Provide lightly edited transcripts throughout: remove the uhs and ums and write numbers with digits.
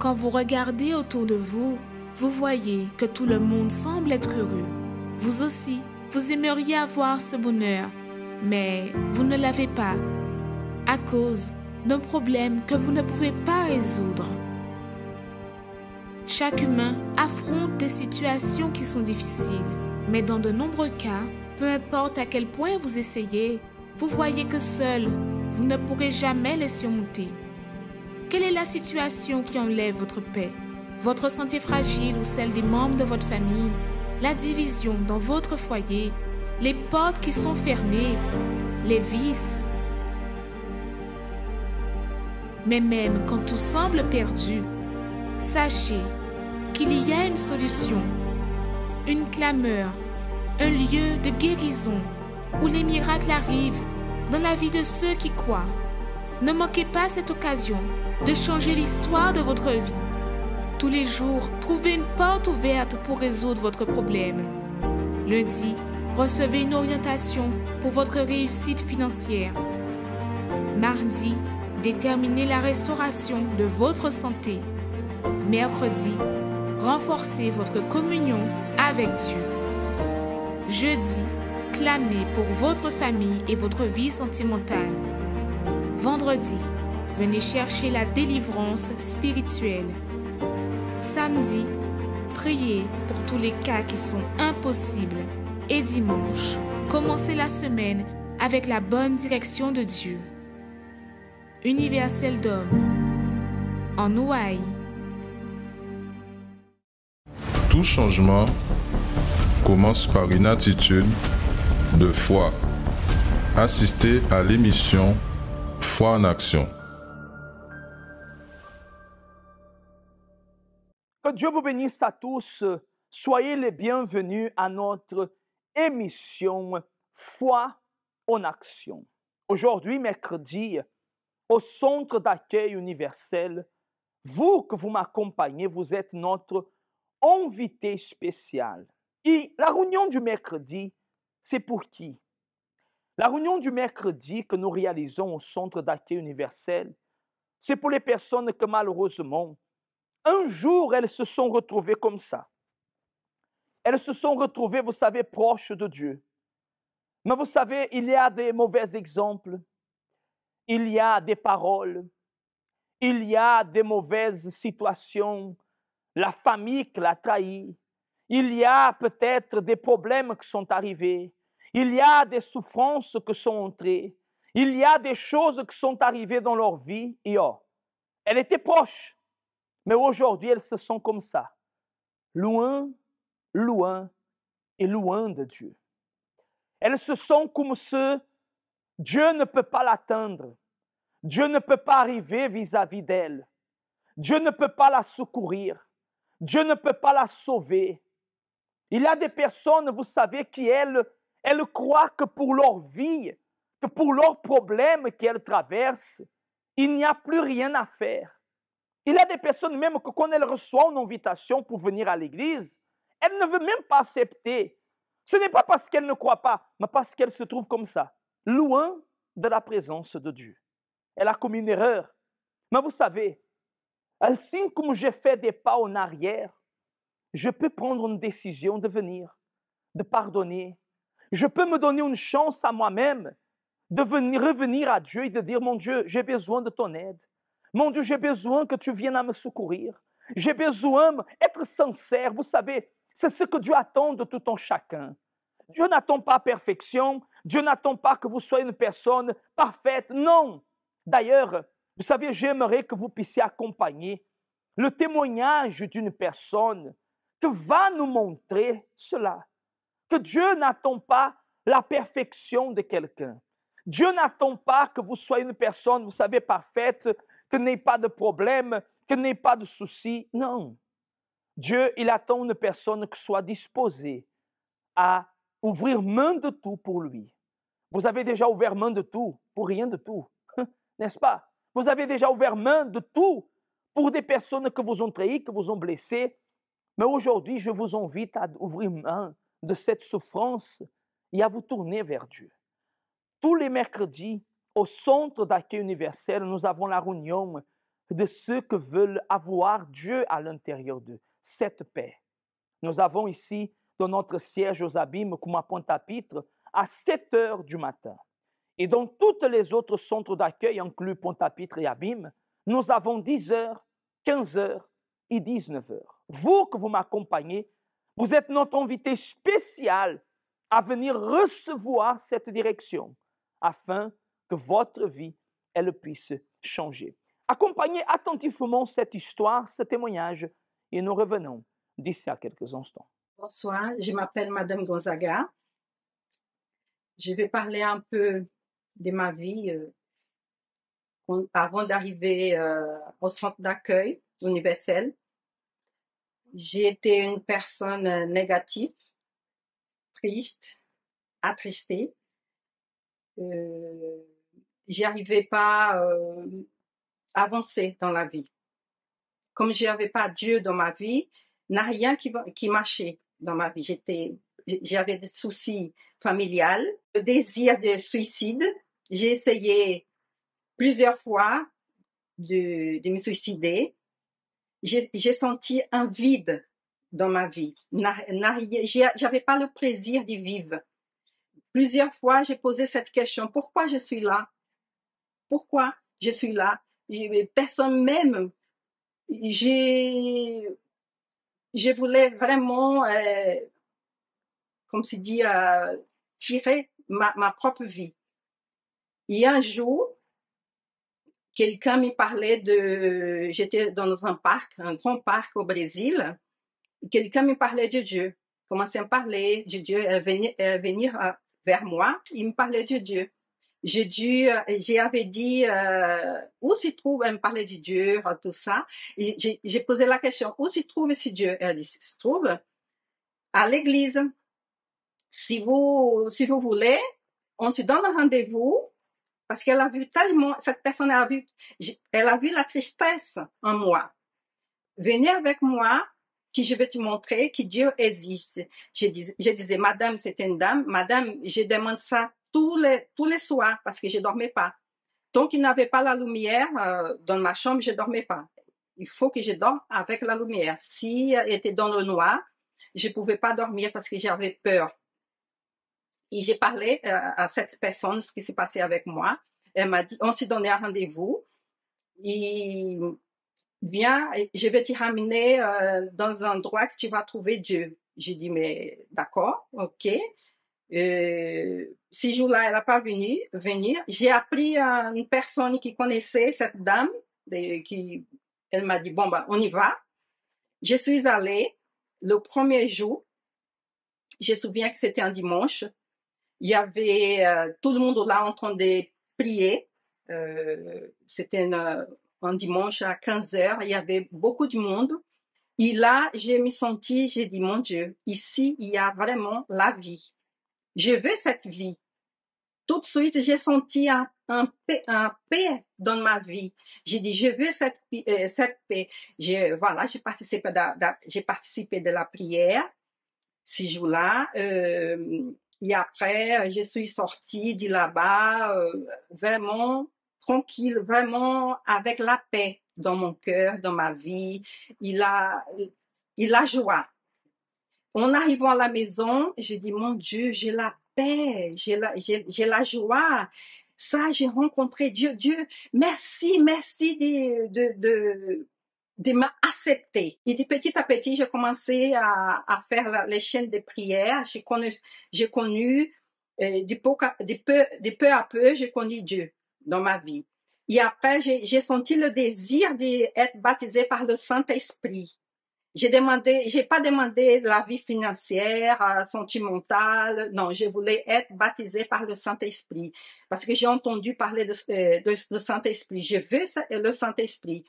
Quand vous regardez autour de vous, vous voyez que tout le monde semble être heureux. Vous aussi, vous aimeriez avoir ce bonheur, mais vous ne l'avez pas à cause d'un problème que vous ne pouvez pas résoudre. Chaque humain affronte des situations qui sont difficiles, mais dans de nombreux cas, peu importe à quel point vous essayez, vous voyez que seul, vous ne pourrez jamais les surmonter. Quelle est la situation qui enlève votre paix? Votre santé fragile ou celle des membres de votre famille? La division dans votre foyer? Les portes qui sont fermées? Les vices? Mais même quand tout semble perdu, sachez qu'il y a une solution, une clameur, un lieu de guérison où les miracles arrivent dans la vie de ceux qui croient. Ne manquez pas cette occasion de changer l'histoire de votre vie. Tous les jours, trouvez une porte ouverte pour résoudre votre problème. Lundi, recevez une orientation pour votre réussite financière. Mardi, déterminez la restauration de votre santé. Mercredi, renforcez votre communion avec Dieu. Jeudi, clamez pour votre famille et votre vie sentimentale. Vendredi, venez chercher la délivrance spirituelle. Samedi, priez pour tous les cas qui sont impossibles. Et dimanche, commencez la semaine avec la bonne direction de Dieu. Universel d'Homme, en Ouaille. Tout changement commence par une attitude de foi. Assistez à l'émission Foi en action. Que Dieu vous bénisse à tous. Soyez les bienvenus à notre émission Foi en action. Aujourd'hui, mercredi, au Centre d'accueil universel, vous que vous m'accompagnez, vous êtes notre invité spécial. Et la réunion du mercredi, c'est pour qui? La réunion du mercredi que nous réalisons au Centre d'accueil universel, c'est pour les personnes que malheureusement, un jour, elles se sont retrouvées comme ça. Elles se sont retrouvées, vous savez, proches de Dieu. Mais vous savez, il y a des mauvais exemples, il y a des paroles, il y a des mauvaises situations, la famille qui l'a trahi, il y a peut-être des problèmes qui sont arrivés, il y a des souffrances qui sont entrées, il y a des choses qui sont arrivées dans leur vie et elles étaient proches. Mais aujourd'hui, elles se sont comme ça, loin, loin et loin de Dieu. Elles se sont comme si Dieu ne peut pas l'atteindre. Dieu ne peut pas arriver vis-à-vis d'elle. Dieu ne peut pas la secourir. Dieu ne peut pas la sauver. Il y a des personnes, vous savez, qui elles croient que pour leur vie, que pour leurs problèmes qu'elles traversent, il n'y a plus rien à faire. Il y a des personnes même que quand elles reçoivent une invitation pour venir à l'église, elles ne veulent même pas accepter. Ce n'est pas parce qu'elles ne croient pas, mais parce qu'elles se trouvent comme ça, loin de la présence de Dieu. Elle a commis une erreur. Mais vous savez, ainsi comme j'ai fait des pas en arrière, je peux prendre une décision de venir, de pardonner. Je peux me donner une chance à moi-même de revenir à Dieu et de dire, mon Dieu, j'ai besoin de ton aide. Mon Dieu, j'ai besoin que tu viennes à me secourir. J'ai besoin d'être sincère. Vous savez, c'est ce que Dieu attend de tout un chacun. Dieu n'attend pas perfection. Dieu n'attend pas que vous soyez une personne parfaite. Non. D'ailleurs, vous savez, j'aimerais que vous puissiez accompagner le témoignage d'une personne qui va nous montrer cela. Que Dieu n'attend pas la perfection de quelqu'un. Dieu n'attend pas que vous soyez une personne, vous savez, parfaite, que n'ait pas de problème, que n'ait pas de soucis. Non. Dieu, il attend une personne qui soit disposée à ouvrir main de tout pour lui. Vous avez déjà ouvert main de tout pour rien de tout, n'est-ce pas? Vous avez déjà ouvert main de tout pour des personnes que vous ont trahi, que vous ont blessé. Mais aujourd'hui, je vous invite à ouvrir main de cette souffrance et à vous tourner vers Dieu. Tous les mercredis, au Centre d'accueil universel, nous avons la réunion de ceux que veulent avoir Dieu à l'intérieur d'eux, cette paix. Nous avons ici, dans notre siège aux Abîmes, comme à Pointe-à-Pitre, à 7 heures du matin. Et dans tous les autres centres d'accueil, inclus Pointe-à-Pitre et Abîmes, nous avons 10 heures, 15 heures et 19 heures. Vous que vous m'accompagnez, vous êtes notre invité spécial à venir recevoir cette direction afin que votre vie, elle puisse changer. Accompagnez attentivement cette histoire, ce témoignage, et nous revenons d'ici à quelques instants. Bonsoir, je m'appelle Madame Gonzaga. Je vais parler un peu de ma vie avant d'arriver au centre d'accueil universel. J'ai été une personne négative, triste, attristée. J'y arrivais pas à avancer dans la vie. Comme je n'avais pas Dieu dans ma vie, il n'y a rien qui marchait dans ma vie. J'avais des soucis familiales, le désir de suicide. J'ai essayé plusieurs fois de me suicider. J'ai senti un vide dans ma vie. J'avais pas le plaisir de vivre. Plusieurs fois, j'ai posé cette question. Pourquoi je suis là? Pourquoi je suis là? Personne m'aime. Je voulais vraiment, comme c'est dit, tirer ma propre vie. Il y a un jour, quelqu'un me parlait j'étais dans un parc, un grand parc au Brésil. Quelqu'un me parlait de Dieu. Commençait à me parler de Dieu, venir vers moi. Il me parlait de Dieu. J'avais dit, où se trouve, elle me parlait de Dieu, tout ça. Et j'ai posé la question, où se trouve ce Dieu? Elle dit, se trouve à l'église. Si vous voulez, on se donne un rendez-vous, parce qu'elle a vu tellement, cette personne elle a vu la tristesse en moi. Venez avec moi, que je vais te montrer que Dieu existe. Je disais, madame, c'est une dame, madame, je demande ça tous les soirs parce que je dormais pas. Tant qu'il n'avait pas la lumière dans ma chambre, je dormais pas. Il faut que je dorme avec la lumière. Si elle était dans le noir, je pouvais pas dormir parce que j'avais peur. Et j'ai parlé à cette personne ce qui s'est passé avec moi. Elle m'a dit, on s'est donné un rendez-vous. Et viens, je vais te ramener dans un endroit que tu vas trouver Dieu. J'ai dit, mais d'accord, ok. Ce jour-là, elle n'a pas venir. J'ai appris à une personne qui connaissait cette dame, elle m'a dit, bon, bah, on y va. Je suis allée le premier jour. Je me souviens que c'était un dimanche. Il y avait tout le monde là en train de prier. C'était un dimanche à 15 heures. Il y avait beaucoup de monde. Et là, j'ai dit, mon Dieu, ici, il y a vraiment la vie. Je veux cette vie. Tout de suite, j'ai senti un paix dans ma vie. J'ai dit, je veux cette paix. J'ai participé de la prière ce jour-là. Et après, je suis sortie de là-bas vraiment tranquille, vraiment avec la paix dans mon cœur, dans ma vie. Il a joie. En arrivant à la maison, j'ai dit, mon Dieu, j'ai la paix, j'ai la joie. Ça, j'ai rencontré Dieu. Dieu, merci de m'accepter. Et de petit à petit, j'ai commencé à faire les chaînes de prière. J'ai connu de peu à peu, j'ai connu Dieu dans ma vie. Et après, j'ai senti le désir d'être baptisée par le Saint-Esprit. J'ai pas demandé la vie financière, sentimentale. Non, je voulais être baptisée par le Saint-Esprit. Parce que j'ai entendu parler de Saint-Esprit. Je veux le Saint-Esprit.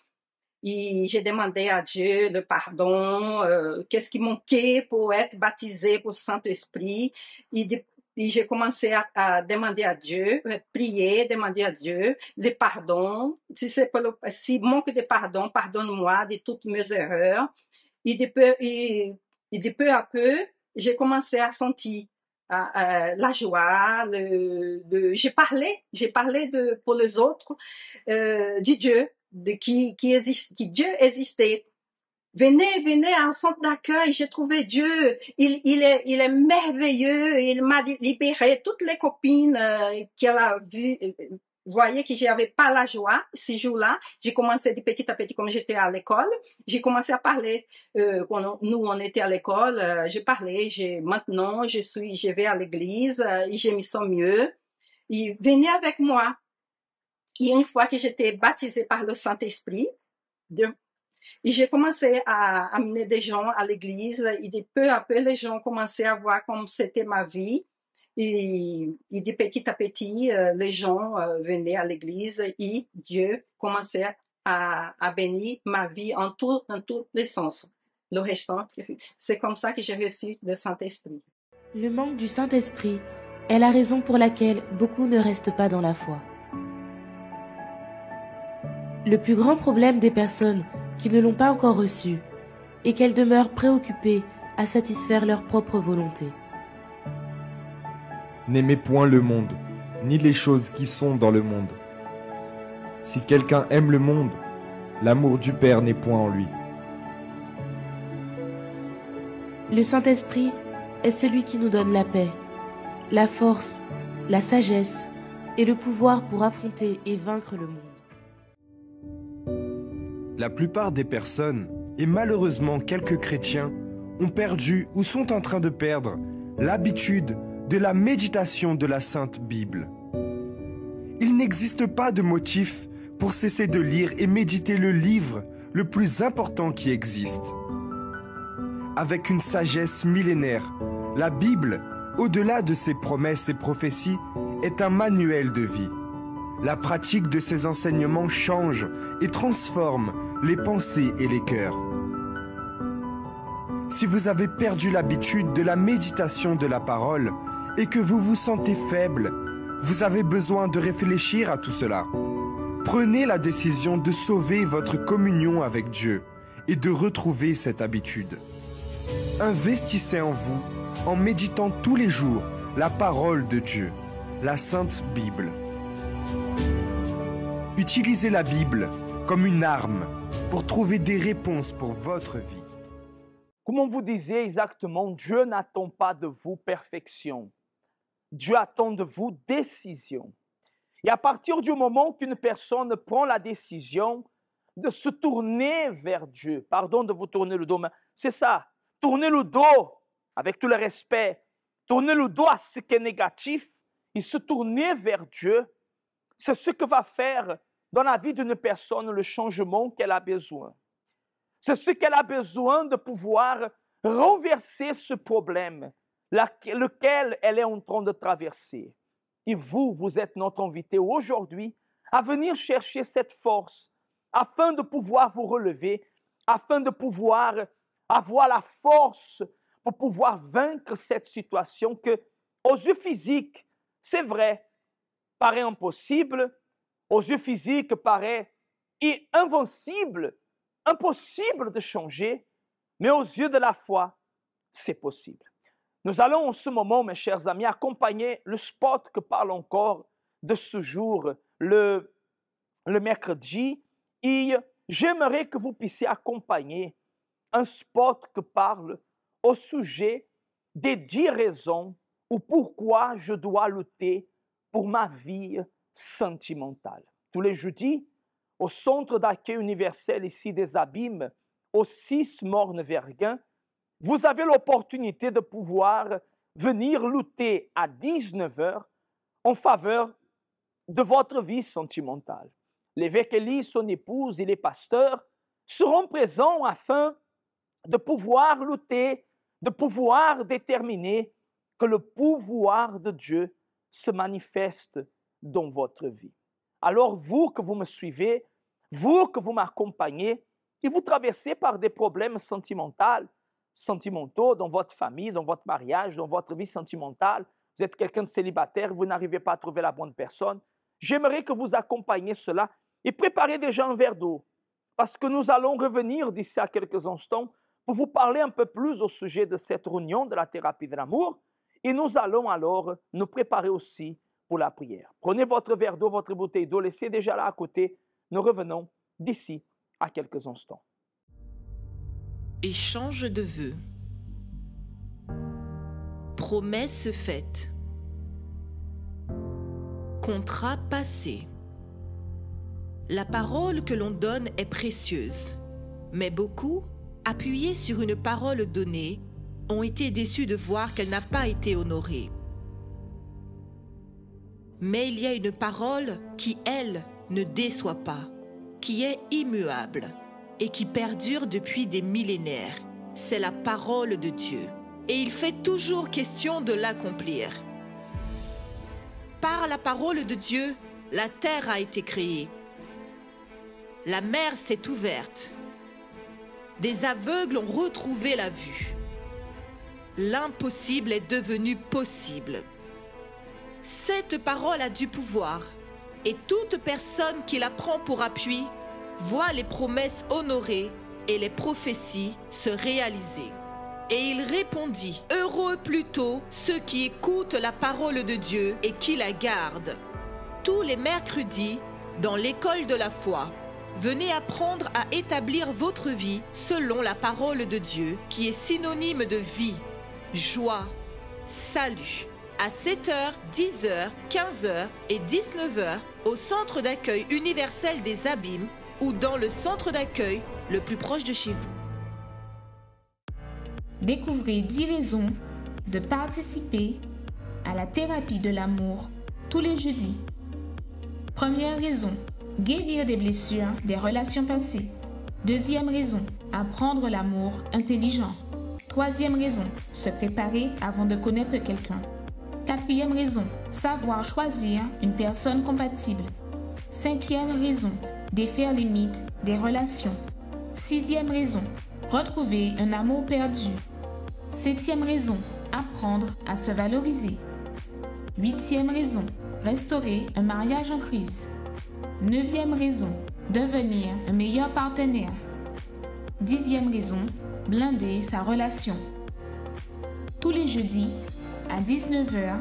Et j'ai demandé à Dieu le pardon, qu'est-ce qui manquait pour être baptisée pour le Saint-Esprit. Et j'ai commencé à demander à Dieu, prier, demander à Dieu le pardon. Si manque de pardon, pardonne-moi de toutes mes erreurs. Et de peu à peu, j'ai commencé à sentir la joie. J'ai parlé pour les autres de Dieu. que Dieu existait. Venez à un centre d'accueil, j'ai trouvé Dieu, il est merveilleux, il m'a libéré. Toutes les copines qu'elle a vues voyaient que j'avais pas la joie ces jours-là. J'ai commencé de petit à petit, comme j'étais à l'école, j'ai commencé à parler. Quand nous on était à l'école, j'ai parlé. Maintenant je vais à l'église et je me sens mieux. Et venez avec moi. Et une fois que j'étais baptisée par le Saint-Esprit, et j'ai commencé à amener des gens à l'église et de peu à peu, les gens commençaient à voir comme c'était ma vie. Et de petit à petit, les gens venaient à l'église et Dieu commençait à bénir ma vie en tous les sens. Le restant, c'est comme ça que j'ai reçu le Saint-Esprit. Le manque du Saint-Esprit est la raison pour laquelle beaucoup ne restent pas dans la foi. Le plus grand problème des personnes qui ne l'ont pas encore reçu est qu'elles demeurent préoccupées à satisfaire leur propre volonté. N'aimez point le monde, ni les choses qui sont dans le monde. Si quelqu'un aime le monde, l'amour du Père n'est point en lui. Le Saint-Esprit est celui qui nous donne la paix, la force, la sagesse et le pouvoir pour affronter et vaincre le monde. La plupart des personnes, et malheureusement quelques chrétiens, ont perdu ou sont en train de perdre l'habitude de la méditation de la Sainte Bible. Il n'existe pas de motif pour cesser de lire et méditer le livre le plus important qui existe. Avec une sagesse millénaire, la Bible, au-delà de ses promesses et prophéties, est un manuel de vie. La pratique de ces enseignements change et transforme les pensées et les cœurs. Si vous avez perdu l'habitude de la méditation de la parole et que vous vous sentez faible, vous avez besoin de réfléchir à tout cela. Prenez la décision de sauver votre communion avec Dieu et de retrouver cette habitude. Investissez en vous en méditant tous les jours la parole de Dieu, la Sainte Bible. Utilisez la Bible comme une arme pour trouver des réponses pour votre vie. Comme on vous disait exactement, Dieu n'attend pas de vous perfection. Dieu attend de vous décision. Et à partir du moment qu'une personne prend la décision de se tourner vers Dieu, pardon de vous tourner le dos, mais c'est ça, tourner le dos avec tout le respect, tourner le dos à ce qui est négatif et se tourner vers Dieu, c'est ce que va faire dans la vie d'une personne le changement qu'elle a besoin. C'est ce qu'elle a besoin de pouvoir renverser ce problème, lequel elle est en train de traverser. Et vous êtes notre invité aujourd'hui à venir chercher cette force afin de pouvoir vous relever, afin de pouvoir avoir la force pour pouvoir vaincre cette situation que, aux yeux physiques, c'est vrai, paraît impossible, aux yeux physiques paraît invincible, impossible de changer, mais aux yeux de la foi, c'est possible. Nous allons en ce moment, mes chers amis, accompagner le spot que parle encore de ce jour, le mercredi, et j'aimerais que vous puissiez accompagner un spot que parle au sujet des 10 raisons ou pourquoi je dois lutter pour ma vie sentimentale. Tous les jeudis, au centre d'accueil universel ici des Abîmes, au 6 Morne-Verguin, vous avez l'opportunité de pouvoir venir lutter à 19h en faveur de votre vie sentimentale. L'évêque Élie, son épouse et les pasteurs seront présents afin de pouvoir lutter, de pouvoir déterminer que le pouvoir de Dieu se manifeste dans votre vie. Alors vous que vous me suivez, vous que vous m'accompagnez, et vous traversez par des problèmes sentimentaux dans votre famille, dans votre mariage, dans votre vie sentimentale, vous êtes quelqu'un de célibataire, vous n'arrivez pas à trouver la bonne personne, j'aimerais que vous accompagniez cela et préparez déjà un verre d'eau, parce que nous allons revenir d'ici à quelques instants pour vous parler un peu plus au sujet de cette réunion de la thérapie de l'amour, et nous allons alors nous préparer aussi pour la prière. Prenez votre verre d'eau, votre bouteille d'eau, laissez déjà là à côté, nous revenons d'ici à quelques instants. Échange de vœux. Promesse faite. Contrat passé. La parole que l'on donne est précieuse, mais beaucoup, appuyés sur une parole donnée, ont été déçus de voir qu'elle n'a pas été honorée. Mais il y a une parole qui, elle, ne déçoit pas, qui est immuable et qui perdure depuis des millénaires. C'est la parole de Dieu. Et il fait toujours question de l'accomplir. Par la parole de Dieu, la terre a été créée. La mer s'est ouverte. Des aveugles ont retrouvé la vue. L'impossible est devenu possible. Cette parole a du pouvoir, et toute personne qui la prend pour appui voit les promesses honorées et les prophéties se réaliser. Et il répondit, « Heureux plutôt ceux qui écoutent la parole de Dieu et qui la gardent. » Tous les mercredis, dans l'école de la foi, venez apprendre à établir votre vie selon la parole de Dieu, qui est synonyme de vie, joie, salut. À 7h, 10h, 15h et 19h au centre d'accueil universel des Abîmes ou dans le centre d'accueil le plus proche de chez vous. Découvrez 10 raisons de participer à la thérapie de l'amour tous les jeudis. Première raison, guérir des blessures des relations passées. Deuxième raison, apprendre l'amour intelligent. Troisième raison, se préparer avant de connaître quelqu'un. Quatrième raison, savoir choisir une personne compatible. Cinquième raison, défaire les mythes des relations. Sixième raison, retrouver un amour perdu. Septième raison, apprendre à se valoriser. Huitième raison, restaurer un mariage en crise. Neuvième raison, devenir un meilleur partenaire. Dixième raison, blinder sa relation. Tous les jeudis, à 19h,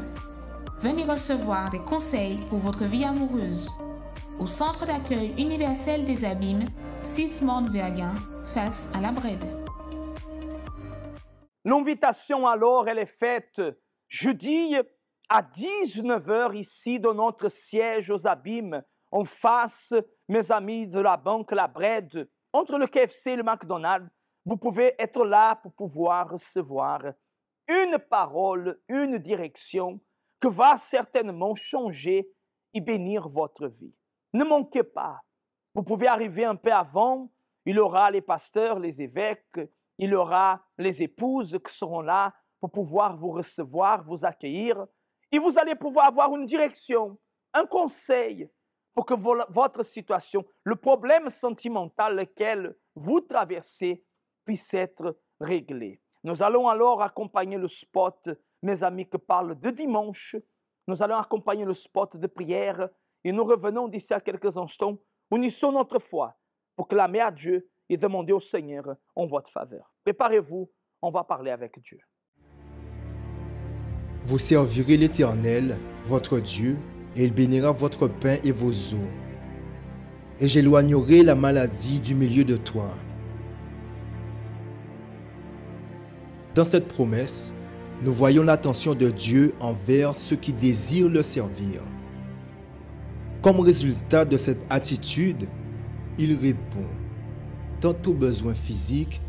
venez recevoir des conseils pour votre vie amoureuse au Centre d'accueil universel des Abîmes, 6 Morne-Verguin, face à la Brède. L'invitation alors, elle est faite jeudi à 19h ici dans notre siège aux Abîmes, en face, mes amis de la banque La Brède, entre le KFC et le McDonald's. Vous pouvez être là pour pouvoir recevoir une parole, une direction que va certainement changer et bénir votre vie. Ne manquez pas. Vous pouvez arriver un peu avant. Il y aura les pasteurs, les évêques, il y aura les épouses qui seront là pour pouvoir vous recevoir, vous accueillir. Et vous allez pouvoir avoir une direction, un conseil pour que votre situation, le problème sentimental lequel vous traversez, puisse être réglé. Nous allons alors accompagner le spot, mes amis, qui parle de dimanche. Nous allons accompagner le spot de prière et nous revenons d'ici à quelques instants. Unissons notre foi pour clamer à Dieu et demander au Seigneur en votre faveur. Préparez-vous, on va parler avec Dieu. Vous servirez l'Éternel, votre Dieu, et il bénira votre pain et vos eaux. Et j'éloignerai la maladie du milieu de toi. Dans cette promesse, nous voyons l'attention de Dieu envers ceux qui désirent le servir. Comme résultat de cette attitude, il répond tant aux besoins physiques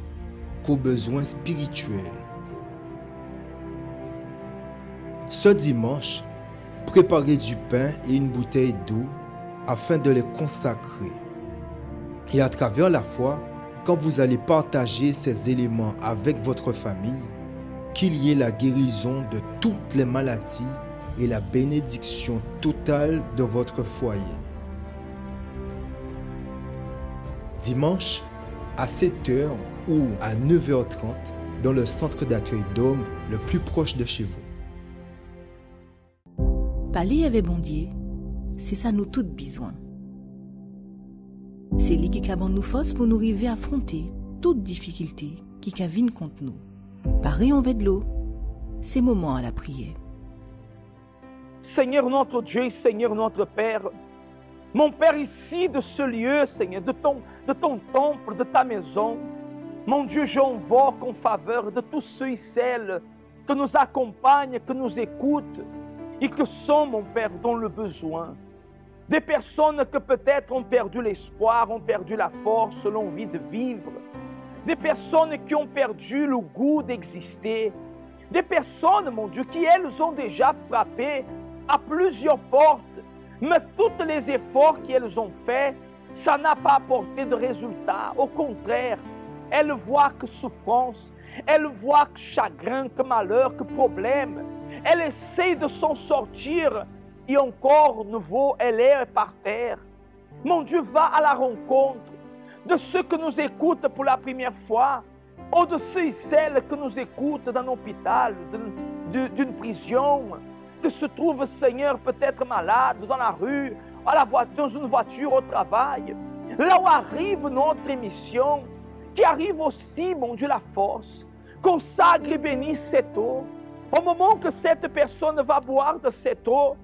qu'aux besoins spirituels. Ce dimanche, préparez du pain et une bouteille d'eau afin de les consacrer. Et à travers la foi, quand vous allez partager ces éléments avec votre famille, qu'il y ait la guérison de toutes les maladies et la bénédiction totale de votre foyer. Dimanche, à 7h ou à 9h30, dans le centre d'accueil d'hommes le plus proche de chez vous. Parler avec Bondier, c'est ça nous toutes besoin. C'est lui qui a nous force pour nous arriver à affronter toute difficulté qui viennent contre nous. Pareil, on veut de l'eau, c'est moment à la prière. Seigneur notre Dieu, Seigneur notre Père, Mon Père, ici, de ce lieu, Seigneur, de ton temple, de ta maison, mon Dieu, j'invoque en faveur de tous ceux et celles que nous accompagnent, que nous écoutent et que sont, mon Père, dans le besoin. Des personnes que peut-être ont perdu l'espoir, ont perdu la force, l'envie de vivre. Des personnes qui ont perdu le goût d'exister. Des personnes, mon Dieu, qui elles ont déjà frappé à plusieurs portes. Mais tous les efforts qu'elles ont faits, ça n'a pas apporté de résultat. Au contraire, elles voient que souffrance, elles voient que chagrin, que malheur, que problème. Elles essayent de s'en sortir et encore nouveau, elle est par terre. Mon Dieu, va à la rencontre de ceux que nous écoutent pour la première fois, ou de ceux et celles que nous écoutent d'un hôpital, d'une prison, que se trouve, Seigneur, peut-être malade, dans la rue, dans une voiture, au travail. Là où arrive notre émission, qui arrive aussi, mon Dieu, la force. Consacre et bénisse cette eau. Au moment que cette personne va boire de cette eau,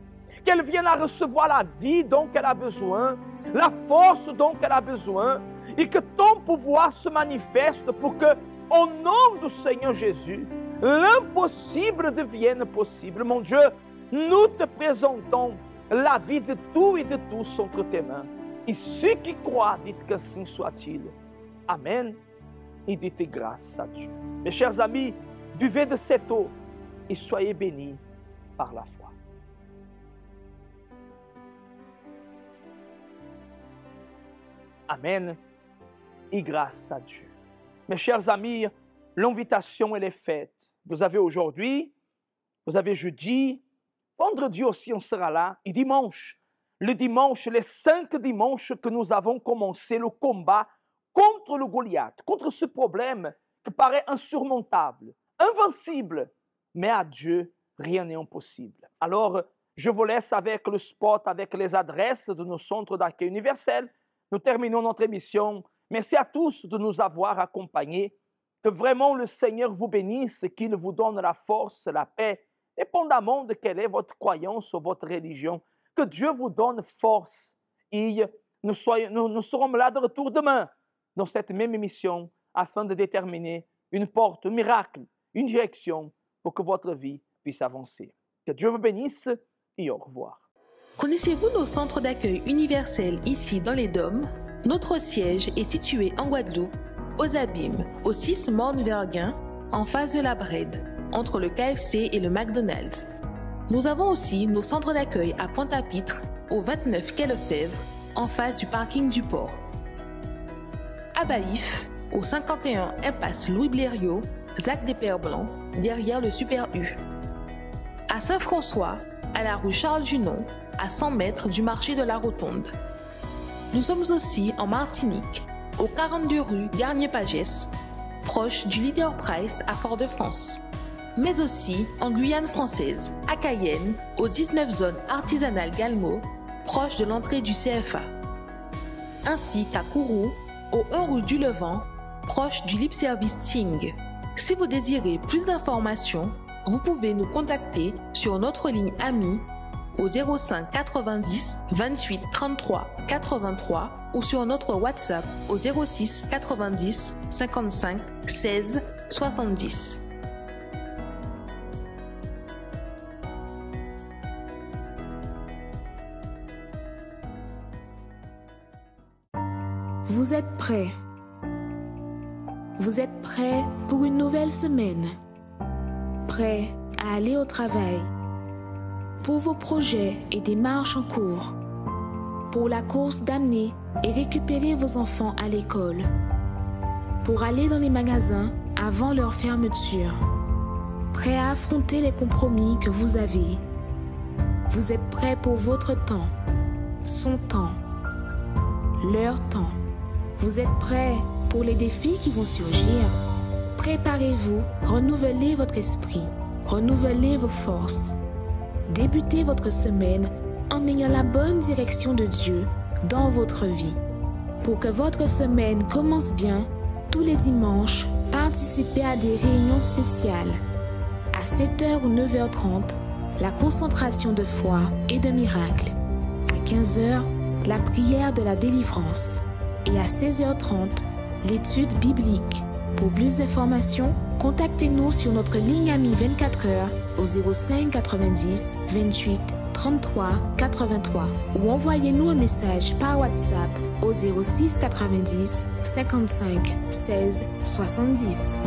qu'elle vienne à recevoir la vie dont elle a besoin, la force dont elle a besoin, et que ton pouvoir se manifeste pour que, au nom du Seigneur Jésus, l'impossible devienne possible. Mon Dieu, nous te présentons la vie de tout et de tous entre tes mains. Et ceux qui croient, dites qu'ainsi soit-il. Amen. Et dites grâce à Dieu. Mes chers amis, buvez de cette eau et soyez bénis par la foi. Amen. Et grâce à Dieu. Mes chers amis, l'invitation, elle est faite. Vous avez aujourd'hui, vous avez jeudi, vendredi aussi, on sera là, et dimanche. Le dimanche, les 5 dimanches que nous avons commencé le combat contre le Goliath, contre ce problème qui paraît insurmontable, invincible, mais à Dieu, rien n'est impossible. Alors, je vous laisse avec le spot, avec les adresses de nos centres d'accueil universels. Nous terminons notre émission. Merci à tous de nous avoir accompagnés. Que vraiment le Seigneur vous bénisse, qu'il vous donne la force, la paix, dépendamment de quelle est votre croyance ou votre religion. Que Dieu vous donne force. Et nous serons là de retour demain dans cette même émission afin de déterminer une porte, un miracle, une direction pour que votre vie puisse avancer. Que Dieu vous bénisse et au revoir. Connaissez-vous nos centres d'accueil universels ici dans les Dômes? Notre siège est situé en Guadeloupe, aux Abîmes, au 6 Morne-Verguin, en face de la Brède, entre le KFC et le McDonald's. Nous avons aussi nos centres d'accueil à Pointe-à-Pitre, au 29 quai Lefebvre, en face du parking du port. À Baïf, au 51 impasse Louis Blériot, Zac des Pères Blancs, derrière le Super U. À Saint-François, à la rue Charles Junon, à 100 mètres du marché de la Rotonde. Nous sommes aussi en Martinique, au 42 rue Garnier-Pagès, proche du Leader Price à Fort-de-France. Mais aussi en Guyane française, à Cayenne, au 19 zone artisanale Galmo, proche de l'entrée du CFA. Ainsi qu'à Kourou, au 1 rue du Levant, proche du Lip Service Ting. Si vous désirez plus d'informations, vous pouvez nous contacter sur notre ligne amie au 05 90 28 33 83 ou sur notre WhatsApp au 06 90 55 16 70. Vous êtes prêts? Vous êtes prêts pour une nouvelle semaine? Prêts à aller au travail? Pour vos projets et démarches en cours? Pour la course d'amener et récupérer vos enfants à l'école? Pour aller dans les magasins avant leur fermeture? Prêts à affronter les compromis que vous avez? Vous êtes prêts pour votre temps, son temps, leur temps? Vous êtes prêts pour les défis qui vont surgir? Préparez-vous, renouvelez votre esprit, renouvelez vos forces. Débutez votre semaine en ayant la bonne direction de Dieu dans votre vie. Pour que votre semaine commence bien, tous les dimanches, participez à des réunions spéciales. À 7h ou 9h30, la concentration de foi et de miracles. À 15h, la prière de la délivrance. Et à 16h30, l'étude biblique. Pour plus d'informations, contactez-nous sur notre ligne amie 24h au 05 90 28 33 83 ou envoyez-nous un message par WhatsApp au 06 90 55 16 70.